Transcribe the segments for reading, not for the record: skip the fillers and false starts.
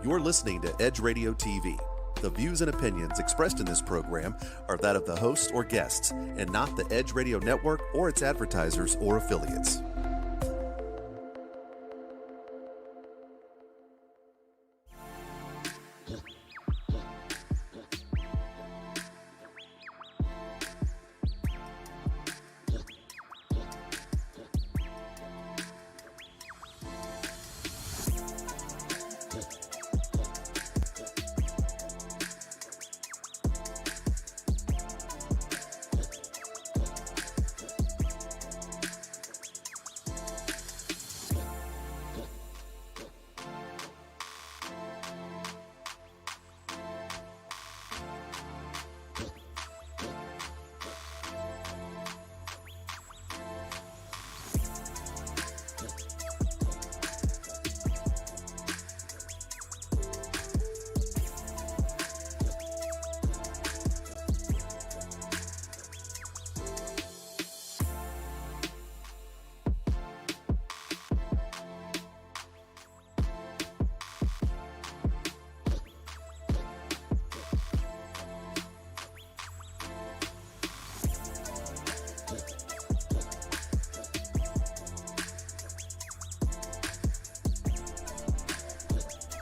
You're listening to Edge Radio TV. The views and opinions expressed in this program are that of the hosts or guests, and not the Edge Radio Network or its advertisers or affiliates.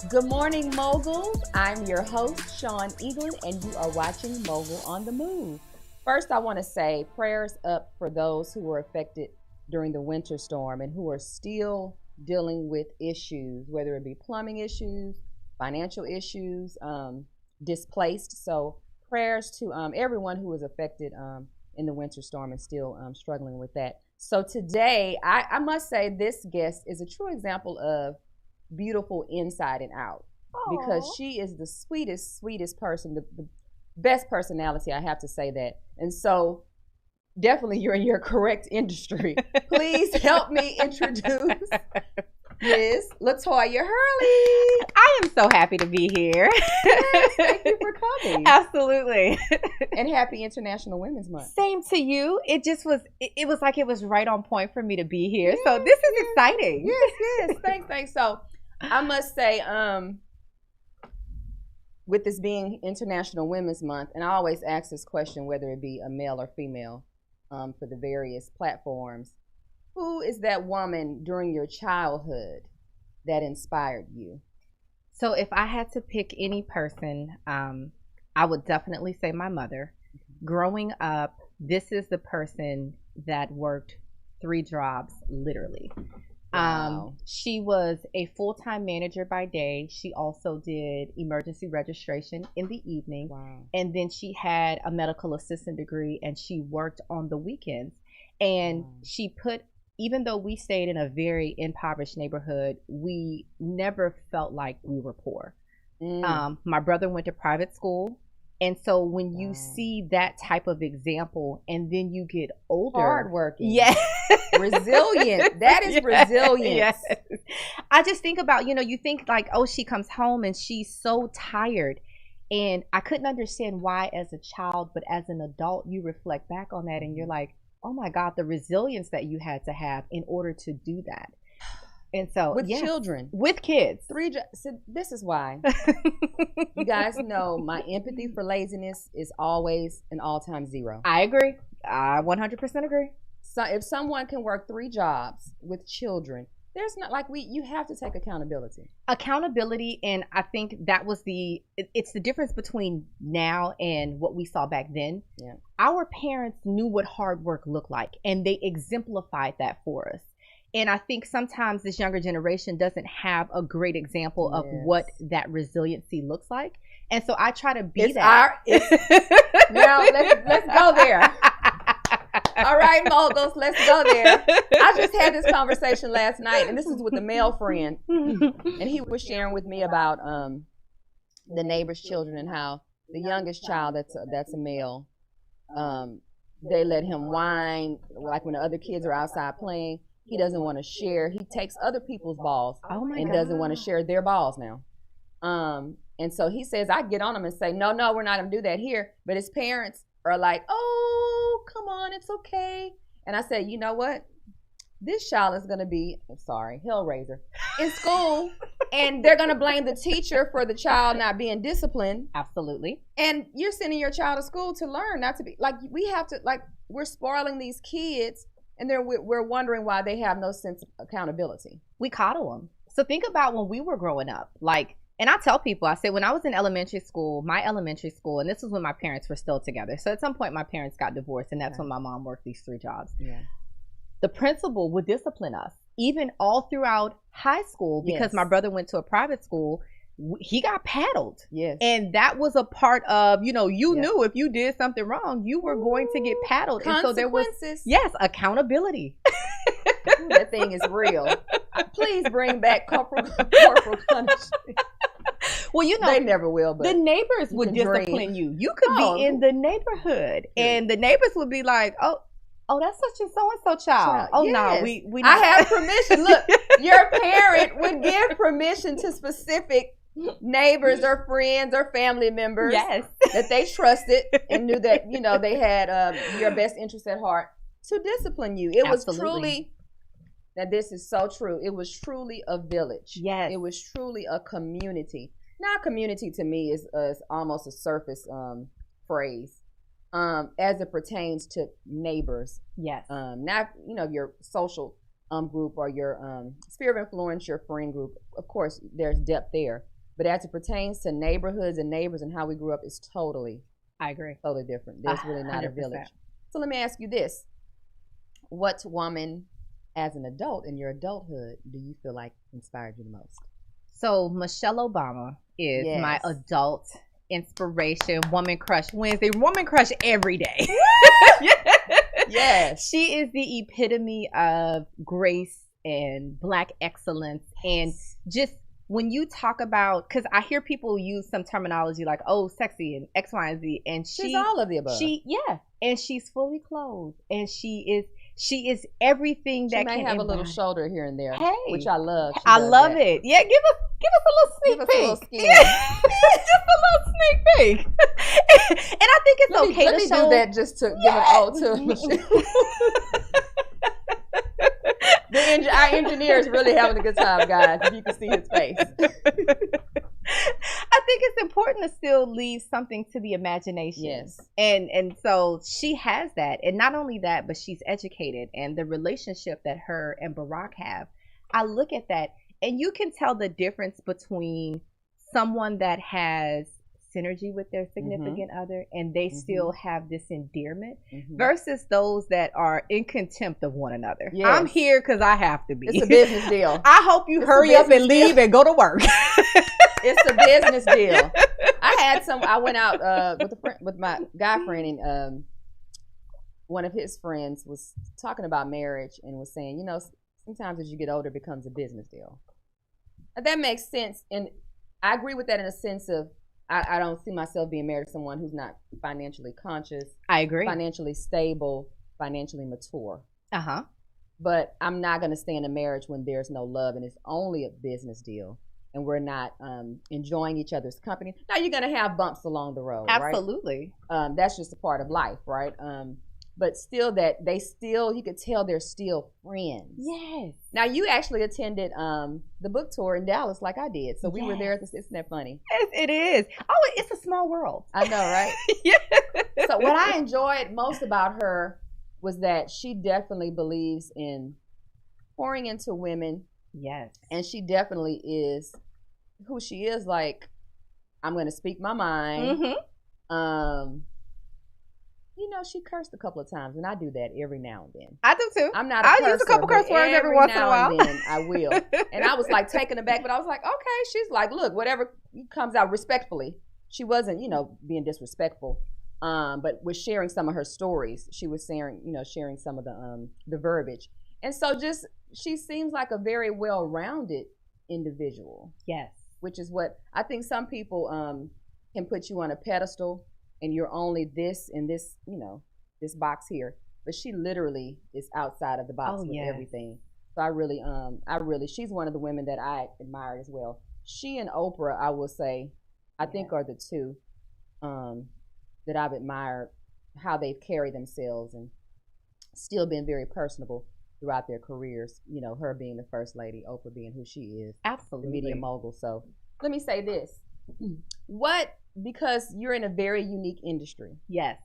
Good morning, Moguls. I'm your host, Shawn, and you are watching Mogul on the Move. First, I want to say prayers up for those who were affected during the winter storm and who are still dealing with issues, whether it be plumbing issues, financial issues, displaced. So prayers to everyone who was affected in the winter storm and still struggling with that. So today, I must say this guest is a true example of beautiful inside and out. Aww. Because she is the sweetest person, the best personality, I have to say that. And so definitely you're in your correct industry. Please help me introduce Ms. Latoya Hurley. I am so happy to be here. Yes, thank you for coming. Absolutely. And happy International Women's Month. Same to you. It just was, it was like it was right on point for me to be here. Yes, so this is exciting. Yes. Thanks. So I must say, with this being International Women's Month, and I always ask this question, whether it be a male or female, for the various platforms, who is that woman during your childhood that inspired you? So if I had to pick any person, I would definitely say my mother. Growing up, this is the person that worked 3 jobs, literally. Wow. She was a full-time manager by day. She also did emergency registration in the evening. Wow. And then she had a medical assistant degree and she worked on the weekends. And she put, even though we stayed in a very impoverished neighborhood, we never felt like we were poor. My brother went to private school. And so when you see that type of example and then you get older. Hardworking. Yeah. Resilient. That is resilience. Yes. I just think about, you think like, oh, she comes home and she's so tired. And I couldn't understand why as a child, but as an adult, you reflect back on that and you're like, oh my God, the resilience that you had to have in order to do that. And so with children, with kids, 3 jobs. So this is why you guys know my empathy for laziness is always an all-time 0. I agree. I 100% agree. So if someone can work 3 jobs with children, there's not like you have to take accountability. And I think that was it's the difference between now and what we saw back then. Yeah. Our parents knew what hard work looked like and they exemplified that for us. And I think sometimes this younger generation doesn't have a great example of what that resiliency looks like. And so I try to be that. Now let's go there. All right, moguls, let's go there. I just had this conversation last night, and this is with a male friend. And he was sharing with me about the neighbor's children and how the youngest child that's a male, they let him whine, like when the other kids are outside playing. He doesn't want to share. He takes other people's balls and doesn't want to share their balls now. And so he says, I get on him and say, no, we're not going to do that here. But his parents are like, oh, come on, it's okay. And I said, you know what? This child is going to be, Hellraiser, in school And they're going to blame the teacher for the child not being disciplined. Absolutely. And you're sending your child to school to learn, not to be like, we have to, like, we're spoiling these kids, and we're wondering why they have no sense of accountability. We coddle them. So think about when we were growing up, like, and I tell people, I say, when I was in elementary school, and this was when my parents were still together. So at some point my parents got divorced, and that's when my mom worked these 3 jobs. Yeah. The principal would discipline us, even all throughout high school, because my brother went to a private school. He got paddled. Yes. And that was a part of, you knew if you did something wrung, you were going to get paddled. And so there was, accountability. Ooh, that thing is real. Please bring back corporal punishment. Well, they never will, but the neighbors would discipline you. You could be in the neighborhood, and the neighbors would be like, oh, that's such a so-and-so child. Oh, yes. No, we I have permission. Look, your parent would give permission to specific neighbors or friends or family members that they trusted and knew that, they had your best interest at heart to discipline you. It was truly, now this is so true, it was truly a village. Yes. It was truly a community. Now, community to me is almost a surface phrase. As it pertains to neighbors. Yes. Not, your social group or your sphere of influence, your friend group. Of course, there's depth there. But as it pertains to neighborhoods and neighbors and how we grew up, is totally, I agree, totally different. There's really not 100%. A village. So let me ask you this. What woman, as an adult in your adulthood, do you feel like inspired you the most? So Michelle Obama is my adult inspiration, woman crush Wednesday, woman crush every day. Yes. She is the epitome of grace and Black excellence. And just when you talk about, because I hear people use some terminology like, oh, sexy and X, Y, and Z. And she's all of the above. And she's fully clothed. And she is everything that can have a little shoulder here and there, which I love. I love it. Yeah, give us a little sneak peek. Just a little sneak peek. And I think it's okay to show. Let me do that just to give an ode to Michelle. Our engineer is really having a good time, guys, if you can see his face. I think it's important to still leave something to the imagination. Yes. And so she has that. And not only that, but she's educated. And the relationship that her and Barack have, I look at that, and you can tell the difference between someone that has synergy with their significant other and they still have this endearment versus those that are in contempt of one another. Yes. I'm here because I have to be. It's a business deal. I hope you hurry up and leave and go to work. It's a business deal. I went out with my guy friend, and one of his friends was talking about marriage and was saying, sometimes as you get older, it becomes a business deal. And that makes sense. And I agree with that in a sense of, I don't see myself being married to someone who's not financially conscious. I agree. Financially stable, financially mature. But I'm not going to stay in a marriage when there's no love and it's only a business deal and we're not enjoying each other's company. Now, you're going to have bumps along the road, Absolutely. Right? That's just a part of life, right? But still you could tell they're still friends. Yes. Now, you actually attended the book tour in Dallas like I did. So we were there. Isn't that funny? Yes, it is. Oh, it's a small world. I know, right? So what I enjoyed most about her was that she definitely believes in pouring into women. Yes. And she definitely is who she is. Like, I'm going to speak my mind. She cursed a couple of times, and I do that every now and then. I do too. I'm not a curser, use a couple curse words every once in a while. Then I will. And I was like taken aback, but I was like, okay. She's like, look, whatever comes out respectfully. She wasn't, being disrespectful, but was sharing some of her stories. She was sharing some of the verbiage, and so she seems like a very well-rounded individual. Yes, which is what I think some people can put you on a pedestal. And you're only this in this, this box here. But she literally is outside of the box with everything. So I really, she's one of the women that I admire as well. She and Oprah, I will say, I think are the two that I've admired how they've carried themselves and still been very personable. throughout their careers. You know, her being the first lady, Oprah being who she is, Absolutely. the media mogul. So let me say this: because you're in a very unique industry. Yes.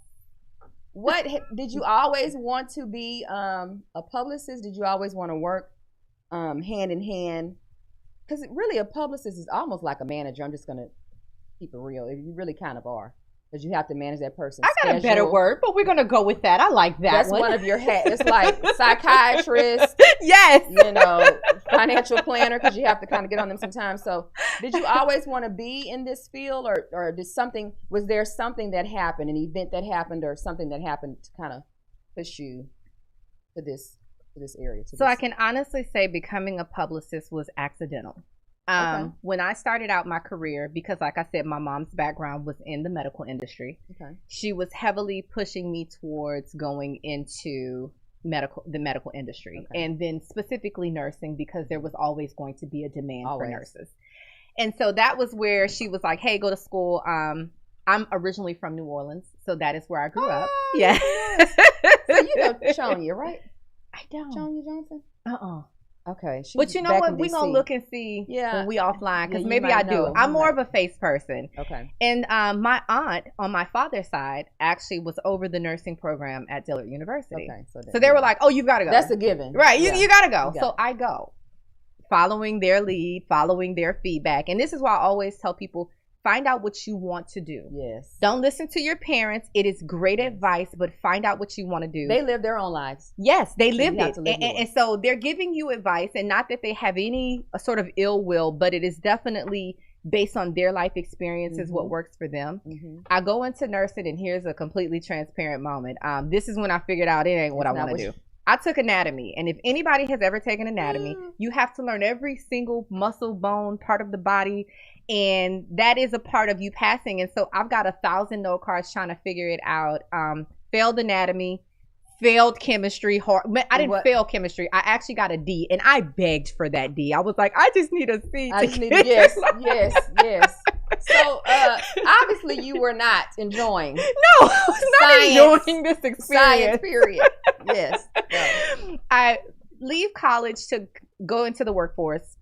What did you always want to be a publicist? Did you always want to work hand in hand? Because really, a publicist is almost like a manager. I'm just gonna keep it real. You really kind of are, because you have to manage that person's I got schedule. a better word, but we're gonna go with that. I like that. That's one of your hats. It's like psychiatrist. Yes. You know, financial planner, because you have to kind of get on them sometimes. So, did you always want to be in this field, or was there something that happened, an event that happened, or something that happened to kind of push you to this area? I can honestly say becoming a publicist was accidental. When I started out my career, because like I said, my mom's background was in the medical industry. Okay. She was heavily pushing me towards going into the medical industry, and then specifically nursing, because there was always going to be a demand for nurses. And so that was where she was like, hey, go to school. I'm originally from New Orleans, so that is where I grew up. Yeah. So you know Shawn, right? I don't. Shawn Johnson? Okay. But you know what? We're going to look and see when we offline, because maybe I do. I'm more of a face person. Okay. And my aunt on my father's side actually was over the nursing program at Dillard University. Okay. So they were like, oh, you've got to go. That's a given. Right. You got to go. So I go, following their lead, following their feedback. And this is why I always tell people, find out what you want to do. Yes. Don't listen to your parents. It is great advice, but find out what you want to do. They live their own lives. Yes, they lived it. And so they're giving you advice, and not that they have any sort of ill will, but it is definitely based on their life experiences, what works for them. I go into nursing, and here's a completely transparent moment. This is when I figured out it ain't what I want to do. I took anatomy, and if anybody has ever taken anatomy, you have to learn every single muscle, bone, part of the body, and that is a part of you passing. And so I've got 1,000 note cards trying to figure it out. Failed anatomy, failed chemistry. I didn't fail chemistry. I actually got a D, and I begged for that D. I was like, I just need a C. Yes. So obviously you were not enjoying. No, I was not enjoying this experience. Science, period. Yes. No. I leave college to go into the workforce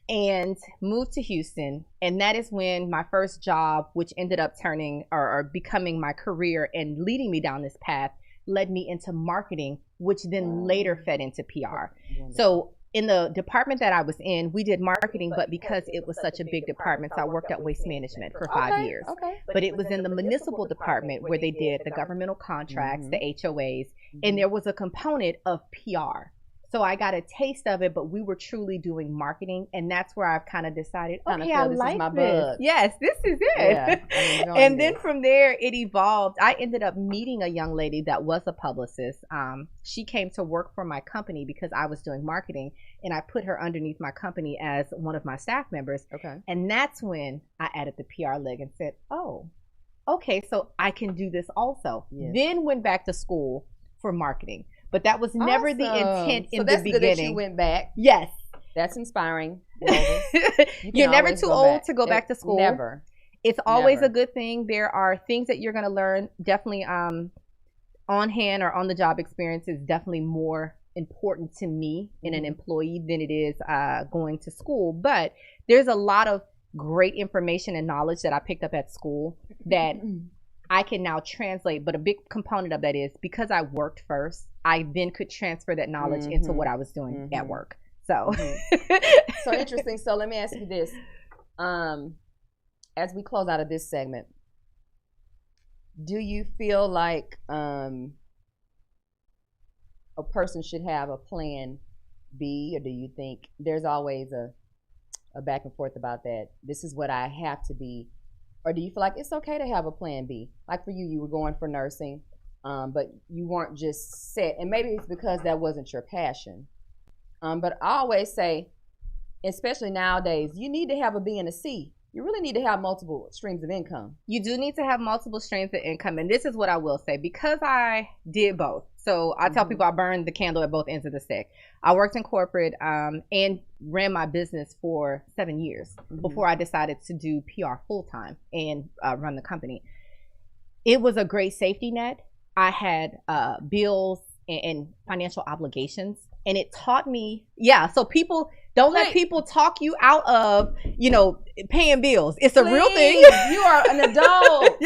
and moved to Houston. And that is when my first job, which ended up turning or becoming my career and leading me down this path, led me into marketing, which then later fed into PR. So in the department that I was in, we did marketing, but because it was such a big department, so I worked at waste management for 5 years. But it was in the municipal department where they did the governmental contracts, the HOAs, and there was a component of PR. So I got a taste of it, but we were truly doing marketing, and that's where I've kind of decided, okay, I like this. Yes, this is it. Yeah, and then from there, it evolved. I ended up meeting a young lady that was a publicist. She came to work for my company because I was doing marketing, and I put her underneath my company as one of my staff members. Okay. And that's when I added the PR leg and said, oh, okay, so I can do this also. Yes. Then went back to school for marketing. But that was never the intent in the beginning. So that's good that you went back. Yes. That's inspiring. You're never too old to go back to school. Never. It's always a good thing. There are things that you're going to learn. Definitely on hand or on the job experience is definitely more important to me in an employee than it is going to school. But there's a lot of great information and knowledge that I picked up at school that I can now translate. But a big component of that is because I worked first, I then could transfer that knowledge into what I was doing at work. So, so interesting. So let me ask you this. As we close out of this segment, do you feel like a person should have a plan B, or do you think there's always a back and forth about that? This is what I have to be. Or do you feel like it's okay to have a plan B? Like for you, you were going for nursing, but you weren't just set. And maybe it's because that wasn't your passion. But I always say, especially nowadays, you need to have a B and a C. You really need to have multiple streams of income. You do need to have multiple streams of income. And this is what I will say, because I did both. So I tell people I burned the candle at both ends of the stick. I worked in corporate and ran my business for 7 years before I decided to do PR full time and run the company. It was a great safety net. I had bills and financial obligations. And it taught me, so people don't let people talk you out of, paying bills. It's a real thing. You are an adult.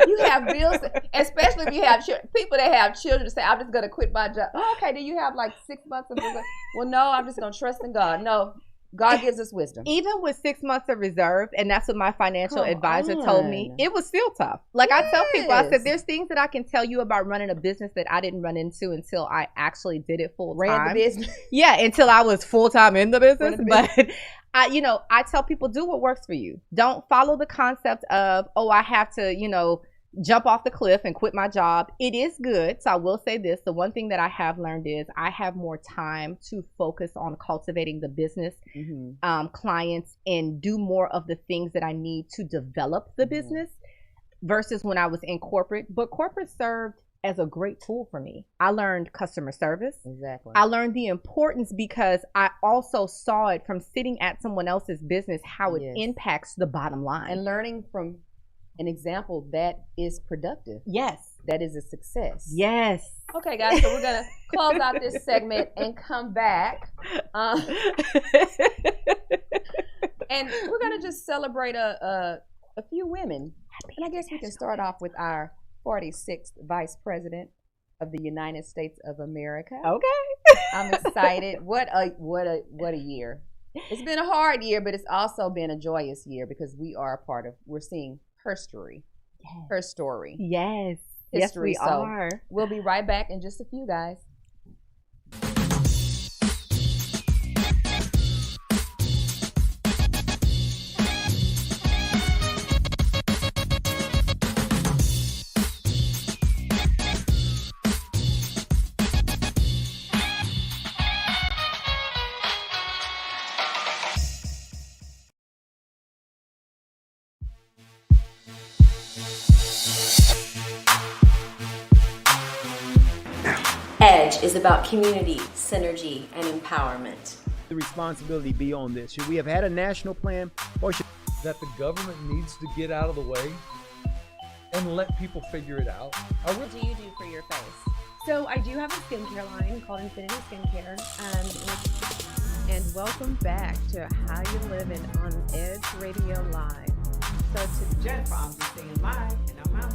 You have bills, especially if you have people that have children say, I'm just going to quit my job. Oh, okay, do you have like 6 months of reserve? Well, no, I'm just going to trust in God. No, God gives us wisdom. Even with 6 months of reserve, and that's what my financial advisor told me, it was still tough. Like I tell people, I said, there's things that I can tell you about running a business that I didn't run into until I actually did it full time. Ran the business. Yeah, until I was full time in the business. But I tell people, do what works for you. Don't follow the concept of, I have to, jump off the cliff and quit my job. It is good. So I will say this. The one thing that I have learned is I have more time to focus on cultivating the business, clients, and do more of the things that I need to develop the business versus when I was in corporate. But corporate served as a great tool for me. I learned customer service. Exactly. I learned the importance because I also saw it from sitting at someone else's business, how it impacts the bottom line. And learning from an example that is productive. Yes. That is a success. Yes. Okay, guys, so we're going to close out this segment and come back. And we're going to just celebrate a few women. And I guess we can start off with our 46th Vice President of the United States of America. Okay. I'm excited. What a year. It's been a hard year, but it's also been a joyous year because we're seeing her story. Yes. Her story. Yes. History. Yes, we are. We'll be right back in just a few, guys. EDGE is about community, synergy, and empowerment. The responsibility be on this? Should we have had a national plan, or should that the government needs to get out of the way and let people figure it out? What do you do for your face? So I do have a skincare line called Infinity Skincare. And welcome back to How You Living on Edge Radio Live. So to Jennifer, I'm just saying live and I'm out.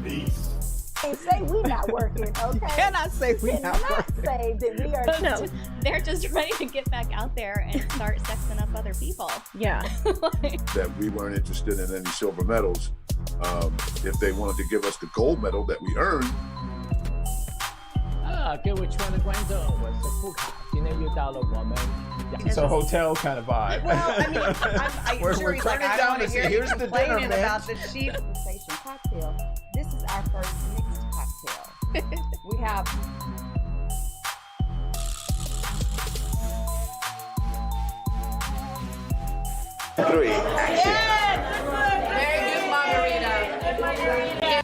Peace. Can't say we not working, okay? You cannot say we not working. Say that we are. No, they're just ready to get back out there and start sexing up other people. Yeah. That we weren't interested in any silver medals. If they wanted to give us the gold medal that we earned. 各位亲爱的观众，我是富卡，今天又到了我们 It's a hotel kind of vibe. Well, I mean, I'm sure he's like, I don't want to hear you complaining about the cheap Sensation cocktail. This is our first mixed cocktail. We have Three. very good margarita. Good margarita.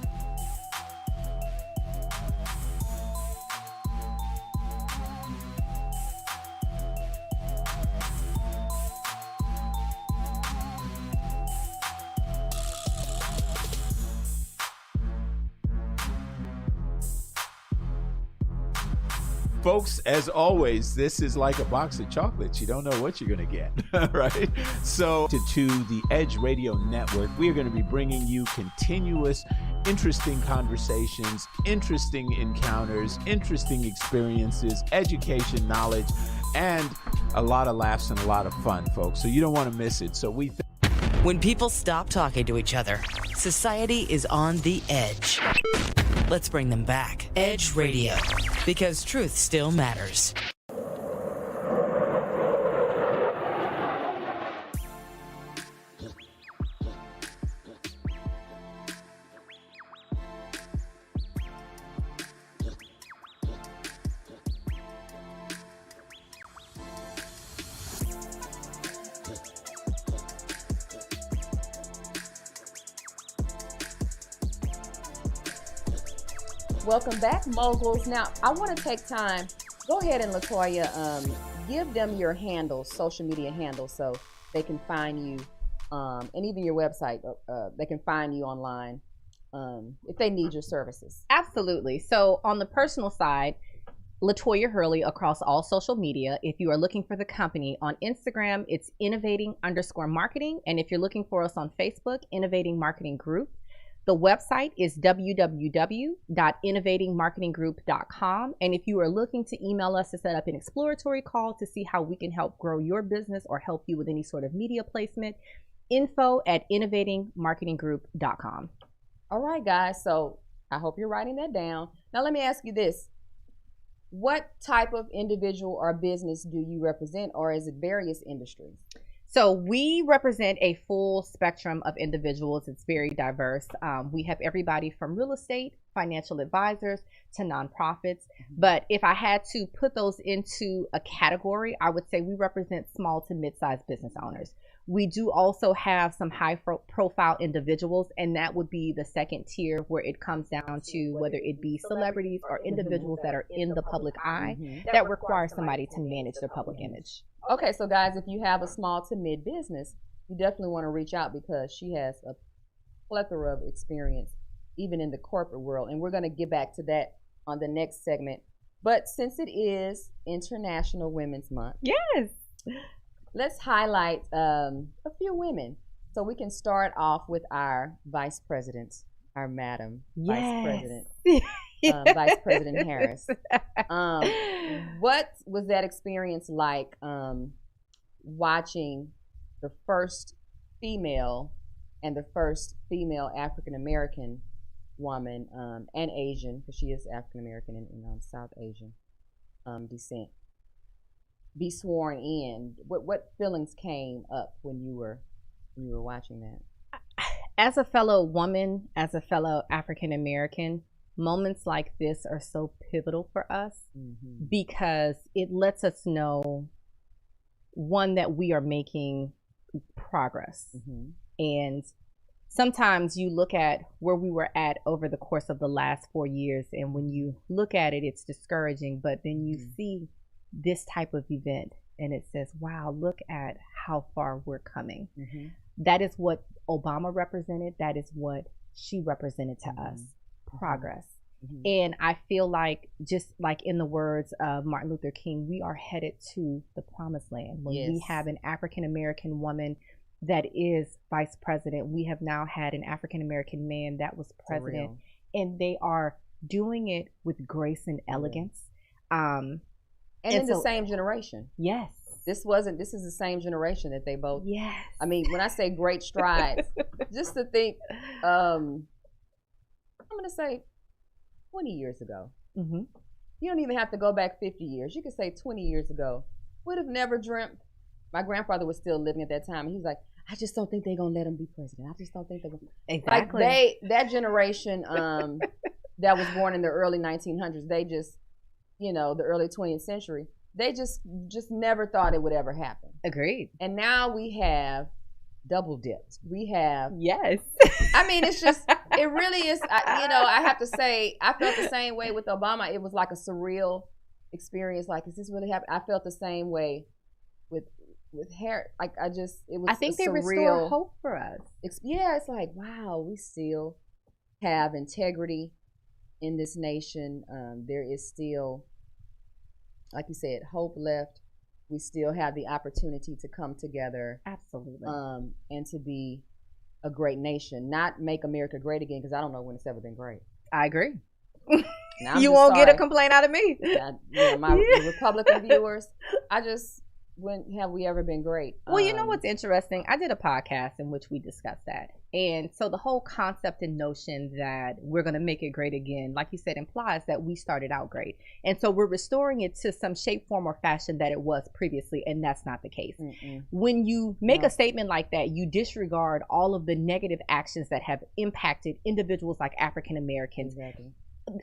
Folks, as always, this is like a box of chocolates. You don't know what you're going to get, right? So to the Edge Radio Network, we are going to be bringing you continuous, interesting conversations, interesting encounters, interesting experiences, education, knowledge, and a lot of laughs and a lot of fun, folks. So you don't want to miss it. So we when people stop talking to each other, society is on the edge. Let's bring them back. Edge Radio, because truth still matters. Welcome back, moguls. Now, I want to take time. Go ahead and Latoya, give them your handles, social media handles, so they can find you, and even your website. They can find you online if they need your services. Absolutely. So on the personal side, Latoya Hurley across all social media. If you are looking for the company on Instagram, it's innovating_marketing. And if you're looking for us on Facebook, Innovating Marketing Group. The website is www.innovatingmarketinggroup.com. And if you are looking to email us to set up an exploratory call to see how we can help grow your business or help you with any sort of media placement, info@innovatingmarketinggroup.com. All right, guys. So I hope you're writing that down. Now, let me ask you this. What type of individual or business do you represent, or is it various industries? So we represent a full spectrum of individuals. It's very diverse. We have everybody from real estate, financial advisors, to nonprofits. But if I had to put those into a category, I would say we represent small to mid-sized business owners. We do also have some high-profile individuals, and that would be the second tier, where it comes down to whether it be celebrities or individuals that are in the public eye that require somebody to manage their public image. Okay, so guys, if you have a small to mid business, you definitely want to reach out, because she has a plethora of experience, even in the corporate world. And we're going to get back to that on the next segment. But since it is International Women's Month, yes, let's highlight a few women. So we can start off with our vice president, our madam vice president. Vice President Harris. What was that experience like, watching the first female and the first female African American woman, and Asian, because she is African American and South Asian descent, be sworn in? What feelings came up when you were watching that? As a fellow woman, as a fellow African American, moments like this are so pivotal for us, because it lets us know, one, that we are making progress. And sometimes you look at where we were at over the course of the last 4 years, and when you look at it, it's discouraging. But then you see this type of event and it says, wow, look at how far we're coming. That is what Obama represented. That is what she represented to us. Progress. And I feel like, just like in the words of Martin Luther King, we are headed to the promised land. When we have an African American woman that is vice president, we have now had an African American man that was president, and they are doing it with grace and elegance. And in the same generation. Yes. This is the same generation that they both. Yes. I mean, when I say great strides, just to think, I'm going to say 20 years ago. You don't even have to go back 50 years. You could say 20 years ago. Would have never dreamt. My grandfather was still living at that time. And he was like, I just don't think they're going to let him be president. I just don't think they're going to. Exactly. Like that generation that was born in the early 1900s, they just, the early 20th century, they just never thought it would ever happen. Agreed. And now we have double dipped. We have. Yes. I mean, it's just, it really is, I have to say, I felt the same way with Obama. It was like a surreal experience. Like, is this really happening? I felt the same way with Harris. Like, it was I think they restore hope for us. It's like, wow, we still have integrity in this nation. There is still, like you said, hope left. We still have the opportunity to come together. Absolutely. And to be a great nation. Not make America great again, because I don't know when it's ever been great. I agree. You won't get a complaint out of me. My Republican viewers, when have we ever been great? Well, you know what's interesting? I did a podcast in which we discussed that. And so the whole concept and notion that we're going to make it great again, like you said, implies that we started out great. And so we're restoring it to some shape, form, or fashion that it was previously. And that's not the case. When you make a statement like that, you disregard all of the negative actions that have impacted individuals like African Americans. Exactly.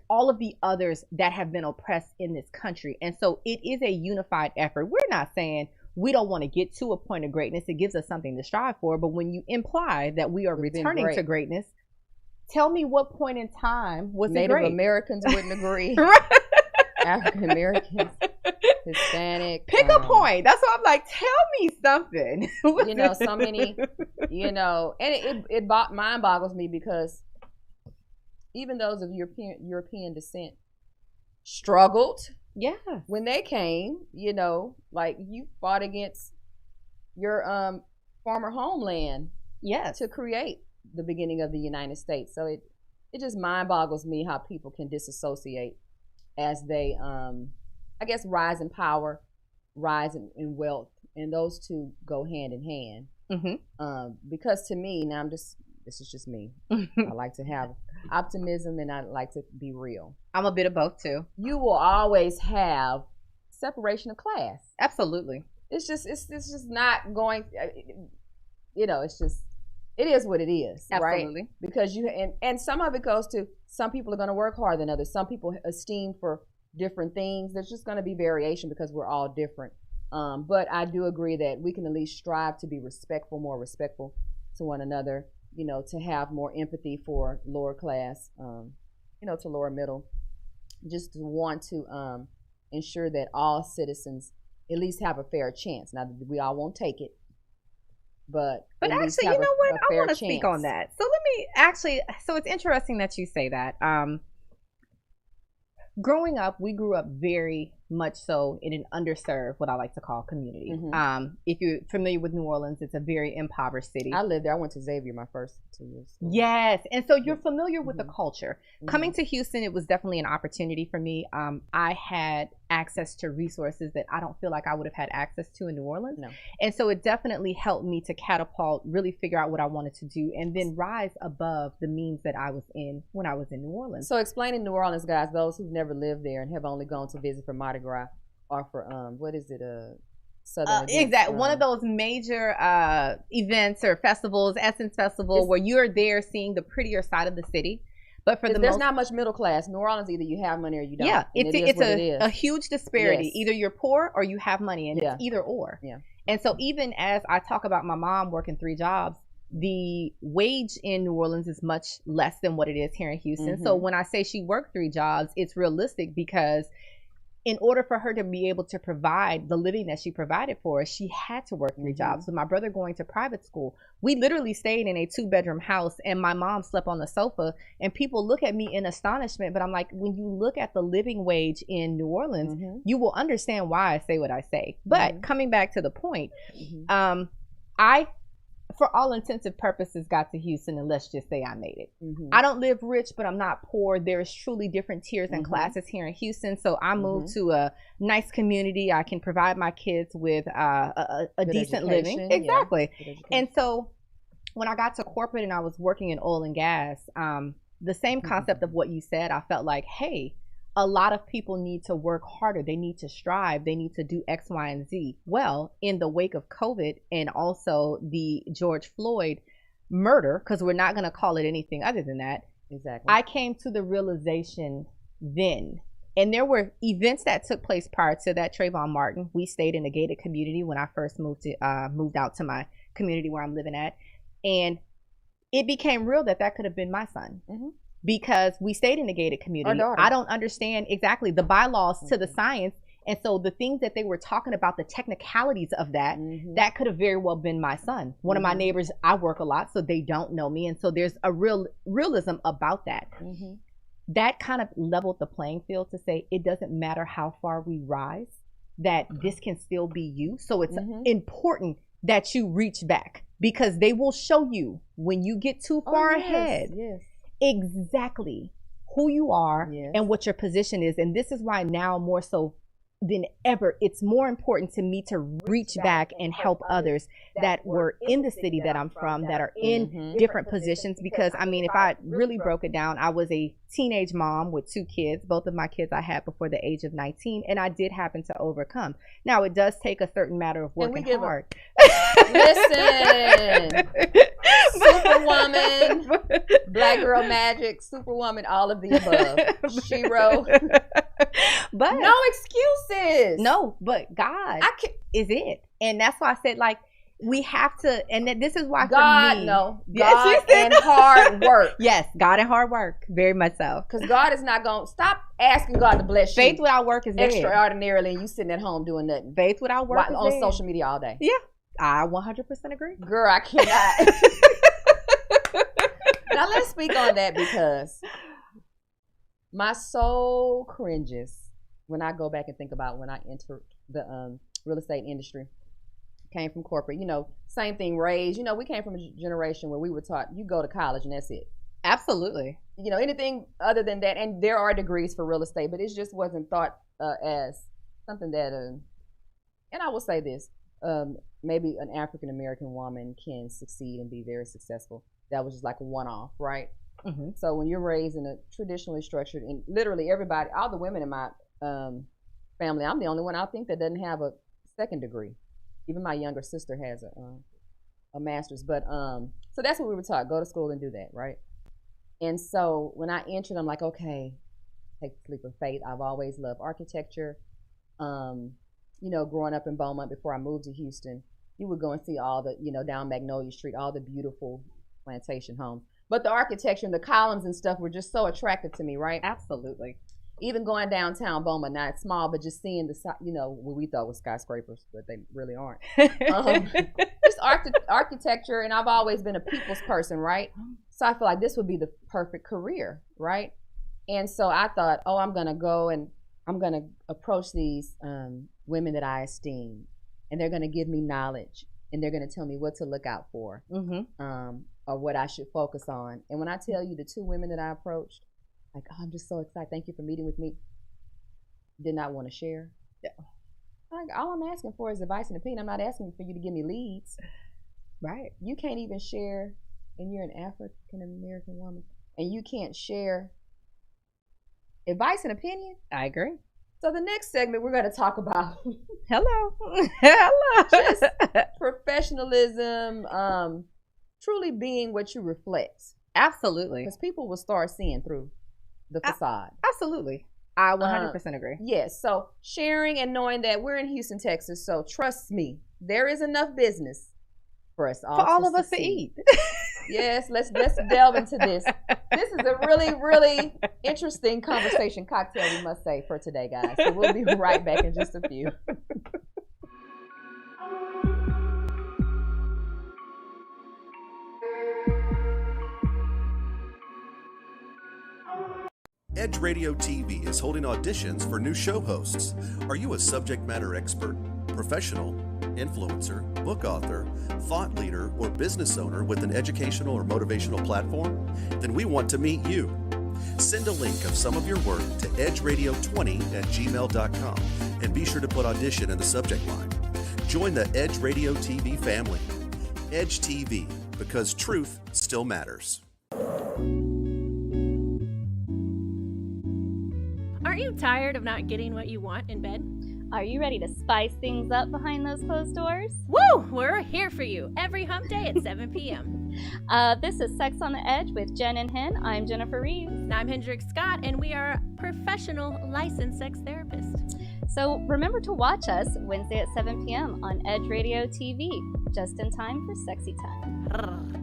All of the others that have been oppressed in this country. And so it is a unified effort. We're not saying we don't want to get to a point of greatness. It gives us something to strive for. But when you imply that we are returning to greatness, tell me what point in time was it great? Native Americans wouldn't agree. African Americans, Hispanic. Pick a point. That's why I'm like, tell me something. So many, and it mind boggles me, because even those of European descent struggled Yeah. When they came, you know, like you fought against your former homeland, yes, to create the beginning of the United States. So it just mind boggles me how people can disassociate as they I guess rise in power, rise in wealth, and those two go hand in hand. Because to me, now this is just me. I like to have optimism and I like to be real. I'm a bit of both too. You will always have separation of class. Absolutely. It's just not going. You know, it's just, it is what it is. Absolutely. Right? Because and some of it goes to, some people are going to work harder than others. Some people esteem for different things. There's just going to be variation because we're all different. But I do agree that we can at least strive to be respectful, more respectful to one another, you know, to have more empathy for lower class, you know, to lower middle, just to want to ensure that all citizens at least have a fair chance. Now, we all won't take it, but actually, you know what? I want to speak on that. So let me actually, so it's interesting that you say that. Growing up, we grew up very much so in an underserved, what I like to call, community. If you're familiar with New Orleans, it's a very impoverished city. I lived there. I went to Xavier my first 2 years. Yes. And so you're familiar with the culture. Coming to Houston, it was definitely an opportunity for me. I had access to resources that I don't feel like I would have had access to in New Orleans. No. And so it definitely helped me to catapult, really figure out what I wanted to do, and then rise above the means that I was in when I was in New Orleans. So explaining New Orleans, guys, those who've never lived there and have only gone to visit for Mardi Gras or for what is it, Southern exactly, one of those major events or festivals, Essence Festival, where you're there seeing the prettier side of the city. But for there's not much middle class. New Orleans, either you have money or you don't. Yeah, it's a huge disparity. Yes. Either you're poor or you have money, and it's either or. Yeah. And so even as I talk about my mom working 3 jobs, the wage in New Orleans is much less than what it is here in Houston. So when I say she worked 3 jobs, it's realistic, because in order for her to be able to provide the living that she provided for us, she had to work 3 jobs. With my brother going to private school, we literally stayed in a 2-bedroom house, and my mom slept on the sofa, and people look at me in astonishment. But I'm like, when you look at the living wage in New Orleans, you will understand why I say what I say. But coming back to the point, I, for all intensive purposes, got to Houston, and let's just say I made it. I don't live rich, but I'm not poor. There's truly different tiers and classes here in Houston. So I moved to a nice community. I can provide my kids with a decent living. Exactly. And so when I got to corporate and I was working in oil and gas, the same concept of what you said, I felt like, hey, a lot of people need to work harder. They need to strive. They need to do X, Y, and Z. Well, in the wake of COVID and also the George Floyd murder, because we're not going to call it anything other than that. Exactly. I came to the realization then, and there were events that took place prior to that. Trayvon Martin, we stayed in a gated community when I first moved out to my community where I'm living at. And it became real that could have been my son. Because we stayed in a gated community. I don't understand exactly the bylaws to the science. And so the things that they were talking about, the technicalities of that, that could have very well been my son. One of my neighbors, I work a lot, so they don't know me. And so there's a realism about that. That kind of leveled the playing field to say, it doesn't matter how far we rise, that this can still be you. So it's important that you reach back, because they will show you when you get too far ahead. Exactly who you are and what your position is. And this is why now more so than ever, it's more important to me to reach back and help others that were in the city that I'm from, that are in different positions. Because I mean, if I really broke it down, I was a teenage mom with 2 kids. Both of my kids I had before the age of 19, and I did happen to overcome. Now, it does take a certain matter of working hard. Listen, Superwoman, Black Girl Magic, Superwoman, all of the above. Shiro. But no excuses. No, but God is it. And that's why I said, like, we have to, and this is why God, for me, God and hard work. Yes, God and hard work, very much so. Because God is not going to stop asking God to bless you. Faith without work is dead. Extraordinarily, and you sitting at home doing nothing. Faith without work is on dead. Social media all day. Yeah, I 100% agree. Girl, I cannot. Now let's speak on that, because my soul cringes when I go back and think about when I entered the real estate industry, came from corporate, same thing, raised, we came from a generation where we were taught, you go to college and that's it. Absolutely. Anything other than that, and there are degrees for real estate, but it just wasn't thought as something that, and I will say this, maybe an African-American woman can succeed and be very successful. That was just like a one-off, right? Mm-hmm. So when you're raised in a traditionally structured, and literally everybody, all the women in my family, I'm the only one I think that doesn't have a second degree. Even my younger sister has a master's. But so that's what we were taught: go to school and do that, right? And so when I entered, I'm like, okay, take the leap of faith. I've always loved architecture. Growing up in Beaumont before I moved to Houston, you would go and see all the, down Magnolia Street, all the beautiful plantation homes. But the architecture and the columns and stuff were just so attractive to me, right? Absolutely. Even going downtown Beaumont, not it's small, but just seeing what we thought was skyscrapers, but they really aren't. Just architecture, and I've always been a people's person, right? So I feel like this would be the perfect career, right? And so I thought, I'm going to go and I'm going to approach these women that I esteem, and they're going to give me knowledge, and they're going to tell me what to look out for, or what I should focus on. And when I tell you the two women that I approached, like, I'm just so excited. Thank you for meeting with me. Did not want to share. Yeah. Like, all I'm asking for is advice and opinion. I'm not asking for you to give me leads. Right. You can't even share, and you're an African American woman, and you can't share advice and opinion. I agree. So the next segment, we're going to talk about hello, just professionalism, truly being what you reflect. Absolutely. Because people will start seeing through the facade. Absolutely. I 100% agree. Yes. So sharing and knowing that we're in Houston, Texas. So trust me, there is enough business for us all. For all of us to eat. Yes. Let's delve into this. This is a really, really interesting conversation cocktail, we must say, for today, guys. So we'll be right back in just a few. Edge Radio TV is holding auditions for new show hosts. Are you a subject matter expert, professional, influencer, book author, thought leader, or business owner with an educational or motivational platform? Then we want to meet you. Send a link of some of your work to edgeradio20@gmail.com and be sure to put audition in the subject line. Join the Edge Radio TV family. Edge TV, because truth still matters. Aren't you tired of not getting what you want in bed? Are you ready to spice things up behind those closed doors? Woo! We're here for you every hump day at 7 p.m. This is Sex on the Edge with Jen and Hen. I'm Jennifer Reeves. And I'm Hendrik Scott, and we are professional licensed sex therapists. So remember to watch us Wednesday at 7 p.m. on Edge Radio TV, just in time for sexy time.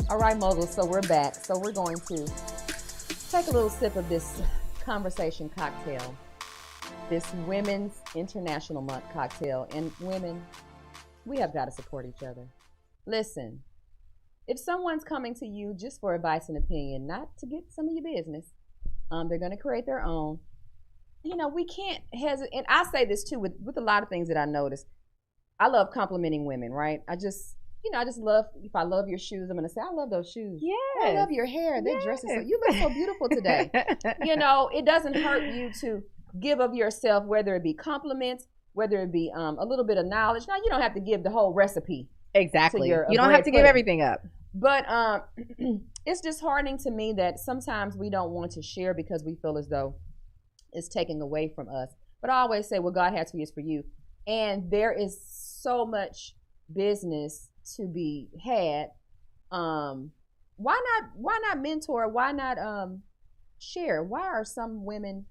All right, Moguls, so we're back. So we're going to take a little sip of this conversation cocktail, this Women's International Month cocktail. And women, we have got to support each other. Listen, if someone's coming to you just for advice and opinion, not to get some of your business, they're going to create their own. We can't hesitate. And I say this too with a lot of things that I notice. I love complimenting women, right? I just love, if I love your shoes, I'm going to say, I love those shoes. Yeah. I love your hair. That dress is you look so beautiful today. It doesn't hurt you to give of yourself, whether it be compliments, whether it be a little bit of knowledge. Now, you don't have to give the whole recipe. Exactly. You don't have to give everything up. But it's disheartening to me that sometimes we don't want to share because we feel as though it's taking away from us. But I always say, what God has for you is for you. And there is so much business to be had. Why not mentor? Why not share? Why are some women,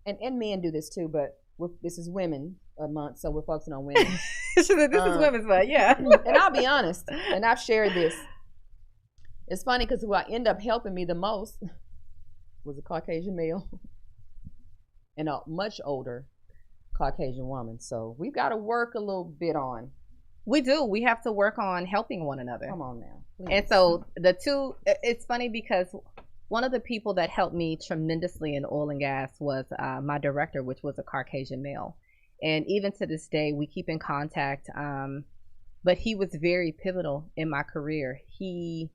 and men do this too, but this is women a month, so we're focusing on women. This is women's month, yeah. And I'll be honest, and I've shared this. It's funny because who I end up helping me the most was a Caucasian male and a much older Caucasian woman. So we've got to work a little bit on. We do. We have to work on helping one another. Come on now. Please. And so the two, it's funny because one of the people that helped me tremendously in oil and gas was my director, which was a Caucasian male. And even to this day, we keep in contact. But he was very pivotal in my career. He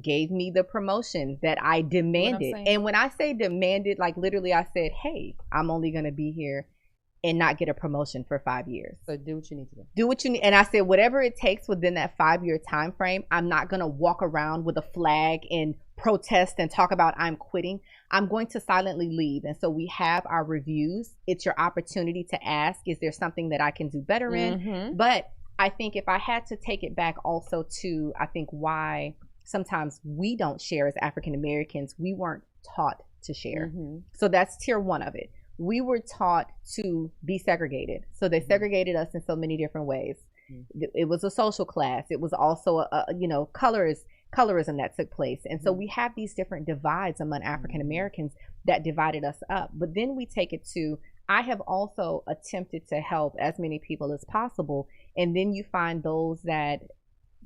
gave me the promotion that I demanded. And when I say demanded, like literally I said, hey, I'm only going to be here and not get a promotion for 5 years. So do what you need to do. Do what you need. And I said, whatever it takes within that 5-year time frame, I'm not going to walk around with a flag and protest and talk about I'm quitting. I'm going to silently leave. And so we have our reviews. It's your opportunity to ask, is there something that I can do better in? But I think if I had to take it back also to, I think why sometimes we don't share as African Americans, we weren't taught to share. So that's tier one of it. We were taught to be segregated. So they segregated us in so many different ways. It was a social class. It was also a colorism that took place. And so we have these different divides among African Americans that divided us up. But then we take it to, I have also attempted to help as many people as possible. And then you find those that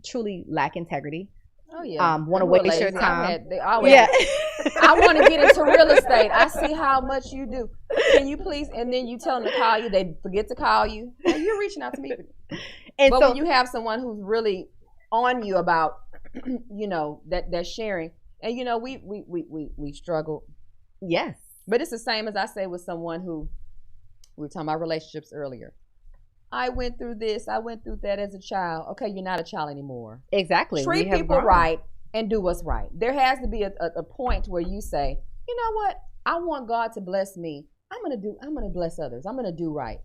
truly lack integrity. Oh yeah. Want to waste your time. I want to get into real estate. I see how much you do. Can you please? And then you tell them to call you. They forget to call you. And you're reaching out to me. And but so when you have someone who's really on you about, that sharing, and we struggle. Yes. But it's the same as I say with someone who, we were talking about relationships earlier. I went through this, I went through that as a child. Okay, you're not a child anymore. Exactly. Treat people right and do what's right. There has to be a point where you say, you know what? I want God to bless me. I'm gonna bless others. I'm gonna do right.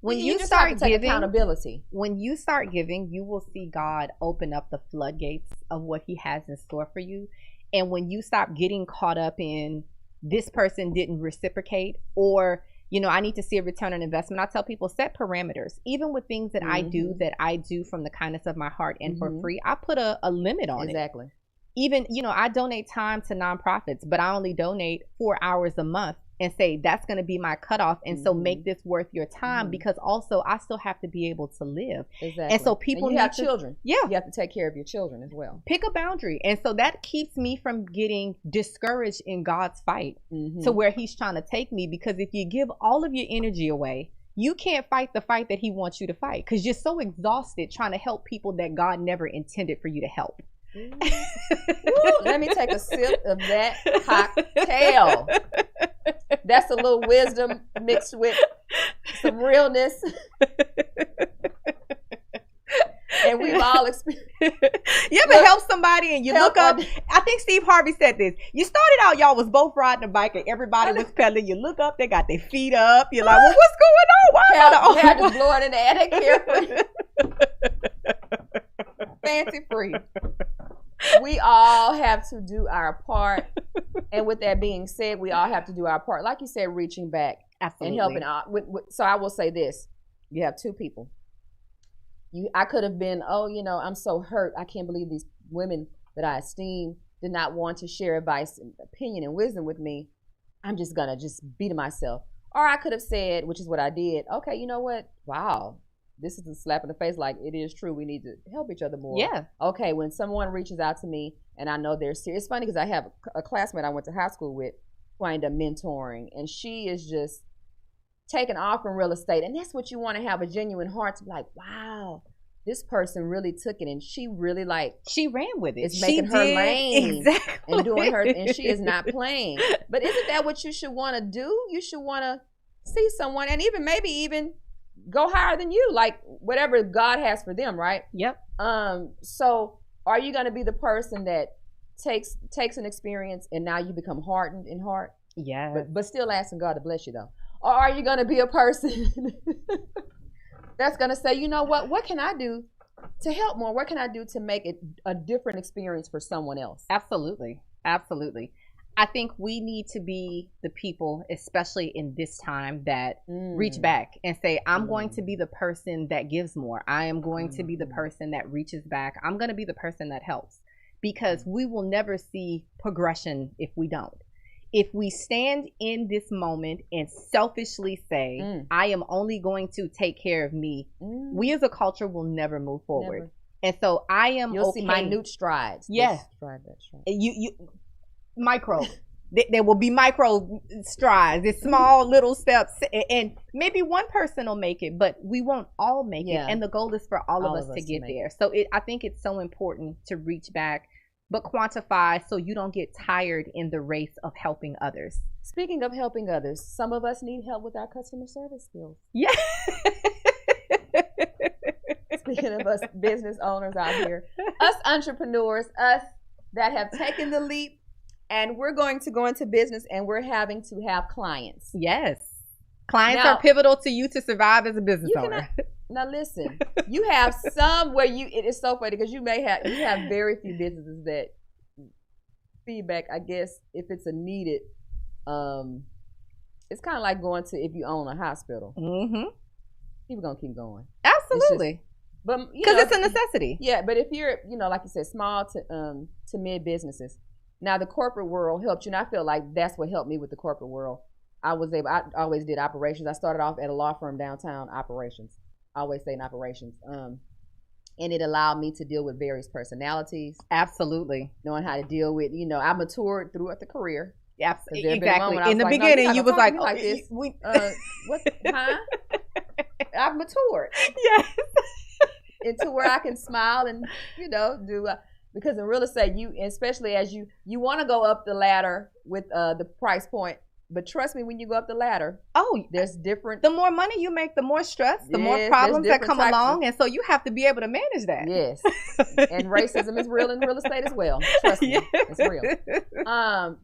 When you you just start have to take giving accountability. When you start giving, you will see God open up the floodgates of what he has in store for you. And when you stop getting caught up in this person didn't reciprocate, or I need to see a return on investment. I tell people, set parameters. Even with things that I do from the kindness of my heart and for free, I put a limit on it. Exactly. Even, I donate time to nonprofits, but I only donate 4 hours a month and say that's going to be my cutoff. And so make this worth your time, because also I still have to be able to live. Exactly. And so people you have children. Yeah. You have to take care of your children as well. Pick a boundary. And so that keeps me from getting discouraged in God's fight to where he's trying to take me, because if you give all of your energy away, you can't fight the fight that he wants you to fight, because you're so exhausted trying to help people that God never intended for you to help. Let me take a sip of that cocktail. That's a little wisdom mixed with some realness. And we've all experienced. You ever help somebody and you look up? I think Steve Harvey said this. You started out, y'all was both riding a bike and everybody was pedaling. You look up, they got their feet up. You're like, well, what's going on? Why am I the had to blow it in the air. Fancy free. We all have to do our part. And with that being said, we all have to do our part. Like you said, reaching back and helping out. So I will say this. You have two people. I could have been, I'm so hurt. I can't believe these women that I esteem did not want to share advice and opinion and wisdom with me. I'm just going to be to myself. Or I could have said, which is what I did, okay, you know what? Wow. This is a slap in the face. Like, it is true. We need to help each other more. Yeah. Okay, when someone reaches out to me and I know they're serious. It's funny because I have a classmate I went to high school with who I ended up mentoring. And she is just taking off from real estate. And that's what you want to have, a genuine heart to be like, wow, this person really took it and she really she ran with it. It's making her lane exactly and doing her, and she is not playing. But isn't that what you should want to do? You should want to see someone and maybe even go higher than you, like whatever God has for them, right? Yep. So are you going to be the person that takes an experience and now you become hardened in heart? Yeah. But still asking God to bless you though. Or are you going to be a person that's going to say, you know what can I do to help more? What can I do to make it a different experience for someone else? Absolutely. Absolutely. I think we need to be the people, especially in this time, that reach back and say, I'm going to be the person that gives more. I am going to be the person that reaches back. I'm going to be the person that helps, because we will never see progression if we don't. If we stand in this moment and selfishly say, I am only going to take care of me, we as a culture will never move forward. Never. And so I am You'll see minute strides. Yes. Stride. You micro. There will be micro strides. It's small little steps, and maybe one person will make it, but we won't all make it. And the goal is for all of us to get there. So I think it's so important to reach back, but quantify so you don't get tired in the race of helping others. Speaking of helping others, some of us need help with our customer service skills. Yeah. Speaking of us business owners out here, us entrepreneurs, us that have taken the leap, and we're going to go into business and we're having to have clients. Yes. Clients are pivotal to you to survive as a business owner. Now listen, you have some where it is so funny because you have very few businesses that feedback, I guess, if it's a needed, it's kind of like going to, if you own a hospital. Mm-hmm. People gonna keep going. Absolutely. But because it's a necessity. Yeah, but if you're, like you said, small to mid businesses, now the corporate world helped you, and I feel like that's what helped me with the corporate world. I always did operations. I started off at a law firm downtown, operations. I always say in operations. And it allowed me to deal with various personalities. Absolutely. Knowing how to deal with, I matured throughout the career. Exactly. In the beginning, you was like, what? Huh? I've matured. Yes. Into where I can smile and, do, because in real estate, especially as you want to go up the ladder with the price point. But trust me, when you go up the ladder, there's different. The more money you make, the more stress, the more problems that come along, and so you have to be able to manage that. Yes, and racism is real in real estate as well. Trust me, it's real.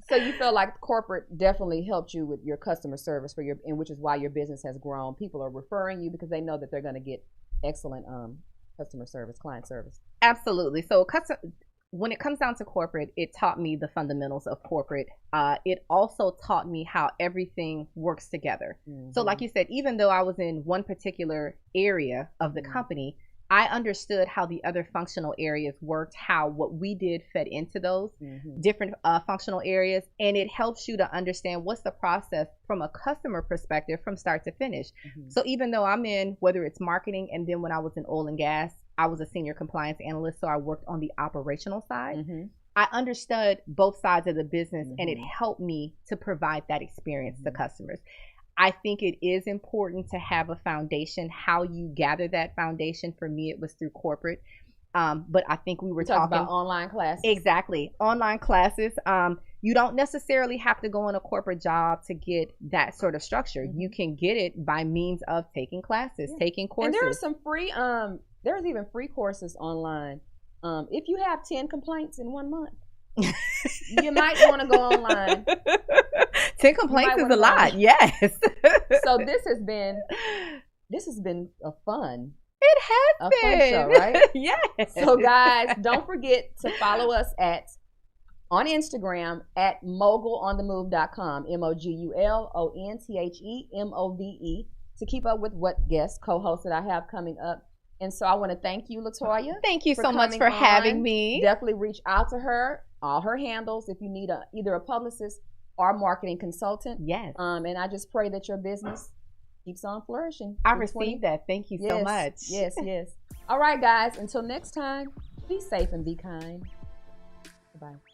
So you feel like corporate definitely helped you with your customer service and which is why your business has grown. People are referring you because they know that they're going to get excellent customer service, client service. Absolutely. So when it comes down to corporate, it taught me the fundamentals of corporate. It also taught me how everything works together. Mm-hmm. So like you said, even though I was in one particular area of the company, I understood how the other functional areas worked, how what we did fed into those different functional areas. And it helps you to understand what's the process from a customer perspective from start to finish. Mm-hmm. So even though I'm in, whether it's marketing, and then when I was in oil and gas, I was a senior compliance analyst, so I worked on the operational side. Mm-hmm. I understood both sides of the business, and it helped me to provide that experience to customers. I think it is important to have a foundation. How you gather that foundation, for me, it was through corporate. But I think we were talking about online classes. Exactly. Online classes. You don't necessarily have to go in a corporate job to get that sort of structure. You can get it by means of taking classes, taking courses. And there are some free, there's even free courses online. If you have 10 complaints in 1 month, you might want to go online. 10 complaints is a lot. Yes. So this has been a fun. It has been. Fun show, right? Yes. So guys, don't forget to follow us on Instagram at mogulonthemove.com, MOGULONTHEMOVE, to keep up with what guests, co-hosts that I have coming up. And so I want to thank you, Latoya. Thank you so much for having me. Definitely reach out to her, all her handles, if you need either a publicist or marketing consultant. Yes. And I just pray that your business keeps on flourishing. I received that. Thank you so much. Yes, yes. All right, guys. Until next time, be safe and be kind. Bye-bye.